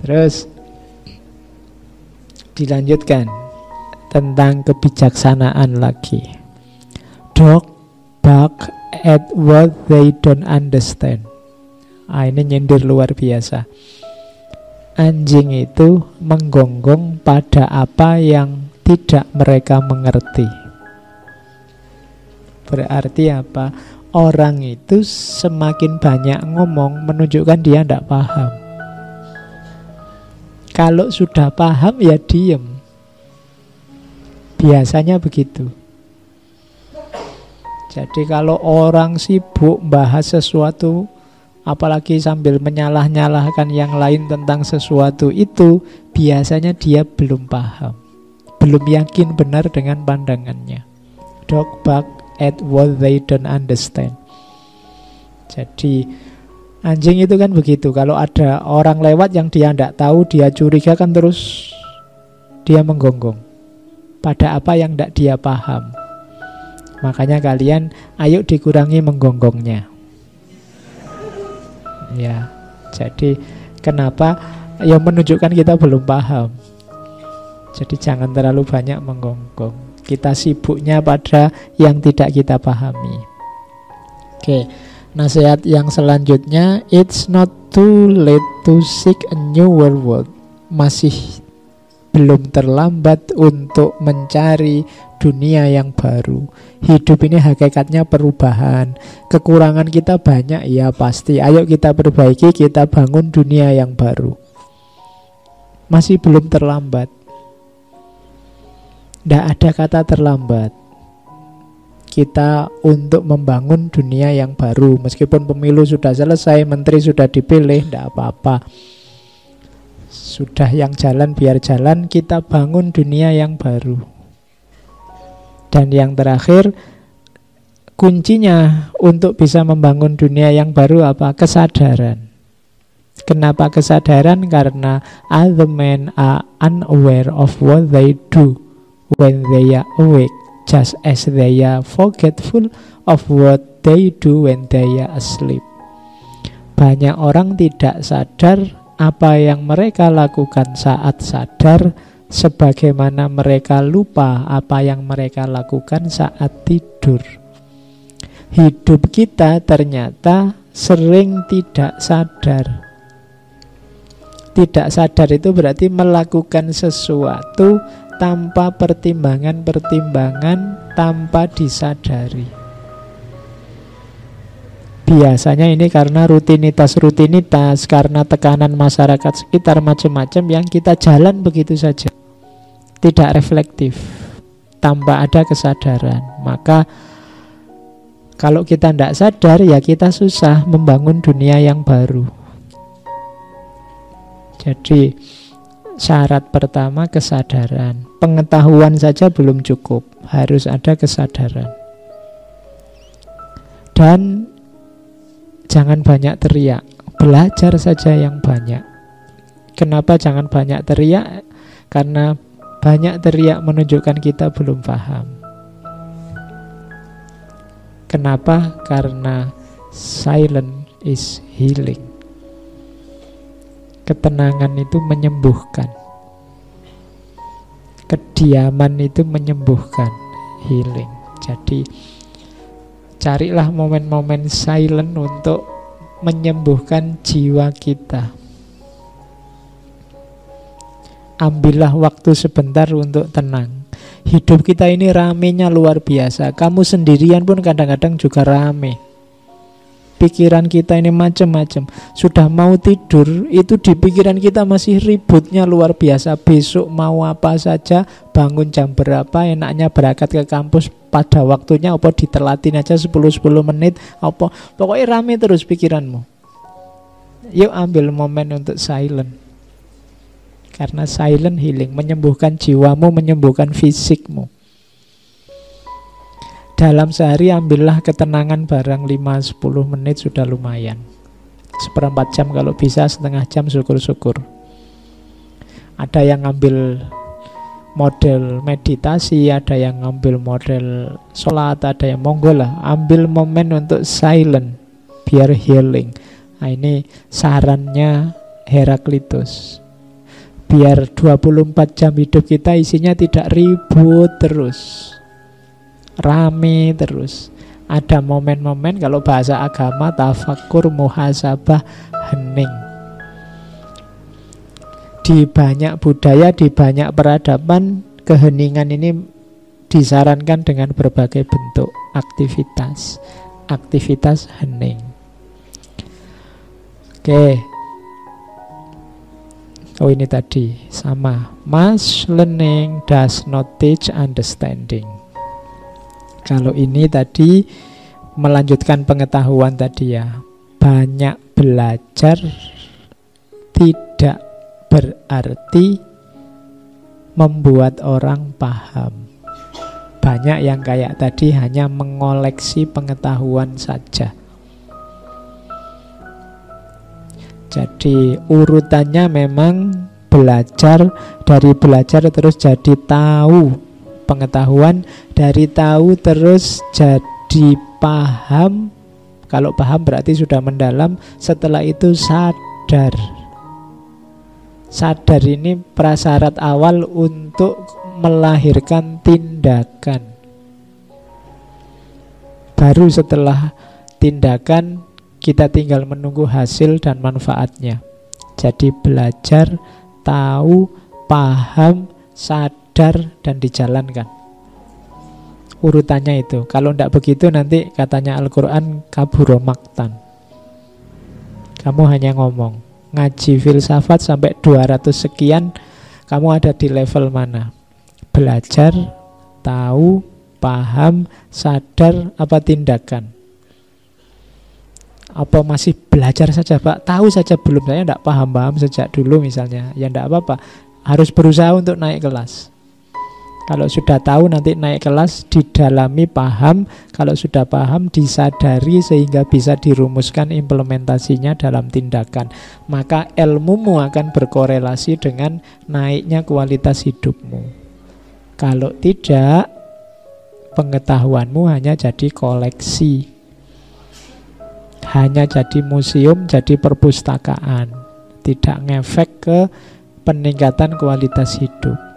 Terus dilanjutkan tentang kebijaksanaan lagi. Dog bark at what they don't understand. Ini nyindir luar biasa. Anjing itu menggonggong pada apa yang tidak mereka mengerti. Berarti apa? Orang itu semakin banyak ngomong menunjukkan dia tidak paham. Kalau sudah paham ya diem. Biasanya begitu. Jadi kalau orang sibuk bahas sesuatu, apalagi sambil menyalah-nyalahkan yang lain tentang sesuatu itu, biasanya dia belum paham, belum yakin benar dengan pandangannya. Dog bark at what they don't understand. Jadi anjing itu kan begitu. Kalau ada orang lewat yang dia tidak tahu, dia curiga kan terus dia menggonggong pada apa yang tidak dia paham. Makanya kalian ayo dikurangi menggonggongnya. Ya, jadi kenapa? Ya menunjukkan kita belum paham. Jadi jangan terlalu banyak menggonggong. Kita sibuknya pada yang tidak kita pahami. Oke, nasihat yang selanjutnya, it's not too late to seek a newer world. Masih belum terlambat untuk mencari dunia yang baru. Hidup ini hakikatnya perubahan. Kekurangan kita banyak, ya pasti. Ayo kita perbaiki, kita bangun dunia yang baru. Masih belum terlambat. Tidak ada kata terlambat kita untuk membangun dunia yang baru. Meskipun pemilu sudah selesai, menteri sudah dipilih, tidak apa-apa. Sudah yang jalan biar jalan, kita bangun dunia yang baru. Dan yang terakhir, kuncinya untuk bisa membangun dunia yang baru apa? Kesadaran. Kenapa kesadaran? Karena other men are unaware of what they do when they are awake, just as they are forgetful of what they do when they are asleep. Banyak orang tidak sadar apa yang mereka lakukan saat sadar, sebagaimana mereka lupa apa yang mereka lakukan saat tidur. Hidup kita ternyata sering tidak sadar. Tidak sadar itu berarti melakukan sesuatu tanpa pertimbangan-pertimbangan, tanpa disadari. Biasanya ini karena rutinitas-rutinitas, karena tekanan masyarakat sekitar macam-macam yang kita jalan begitu saja, tidak reflektif, tanpa ada kesadaran. Maka kalau kita tidak sadar, ya kita susah membangun dunia yang baru. Jadi syarat pertama kesadaran. Pengetahuan saja belum cukup, harus ada kesadaran. Dan jangan banyak teriak, belajar saja yang banyak. Kenapa jangan banyak teriak? Karena banyak teriak menunjukkan kita belum paham. Kenapa? Karena silent is healing. Ketenangan itu menyembuhkan. Kediaman itu menyembuhkan, healing. Jadi carilah momen-momen silent untuk menyembuhkan jiwa kita. Ambillah waktu sebentar untuk tenang. Hidup kita ini ramenya luar biasa. Kamu sendirian pun kadang-kadang juga rame. Pikiran kita ini macam-macam. Sudah mau tidur, itu di pikiran kita masih ributnya luar biasa. Besok mau apa saja, bangun jam berapa, enaknya berangkat ke kampus pada waktunya, apa ditelatin aja 10-10 menit, apa pokoknya rame terus pikiranmu. Yuk ambil momen untuk silent. Karena silent healing, menyembuhkan jiwamu, menyembuhkan fisikmu. Dalam sehari ambillah ketenangan barang 5-10 menit sudah lumayan. 1/4 jam kalau bisa, setengah jam syukur-syukur. Ada yang ngambil model meditasi, ada yang ngambil model sholat, ada yang monggo lah, ambil momen untuk silent biar healing. Nah, ini sarannya Heraklitus. biar 24 jam hidup kita isinya tidak ribut terus, rame terus. Ada momen-momen, kalau bahasa agama, tafakur, muhasabah, hening. Di banyak budaya, di banyak peradaban, keheningan ini disarankan dengan berbagai bentuk aktivitas. Aktivitas hening. Oke. Oh, ini tadi sama. Much learning does not teach understanding. Kalau ini tadi melanjutkan pengetahuan tadi ya. Banyak belajar tidak berarti membuat orang paham. Banyak yang kayak tadi hanya mengoleksi pengetahuan saja. Jadi urutannya memang belajar, dari belajar terus jadi tahu pengetahuan, dari tahu terus jadi paham. Kalau paham berarti sudah mendalam, setelah itu sadar. Sadar ini prasyarat awal untuk melahirkan tindakan. Baru setelah tindakan kita tinggal menunggu hasil dan manfaatnya. Jadi belajar, tahu, paham, sadar, dan dijalankan. Urutannya itu. Kalau tidak begitu nanti katanya Al-Quran kaburo maktan. Kamu hanya ngomong. Ngaji filsafat sampai 200 sekian, kamu ada di level mana? Belajar, tahu, paham, sadar, apa tindakan? Apa masih belajar saja, Pak? Tahu saja belum, saya tidak paham-paham sejak dulu misalnya. Ya tidak apa-apa, harus berusaha untuk naik kelas. Kalau sudah tahu nanti naik kelas, didalami, paham. Kalau sudah paham, disadari sehingga bisa dirumuskan implementasinya dalam tindakan. Maka ilmumu akan berkorelasi dengan naiknya kualitas hidupmu. Kalau tidak, pengetahuanmu hanya jadi koleksi, hanya jadi museum, jadi perpustakaan, tidak ngefek ke peningkatan kualitas hidup.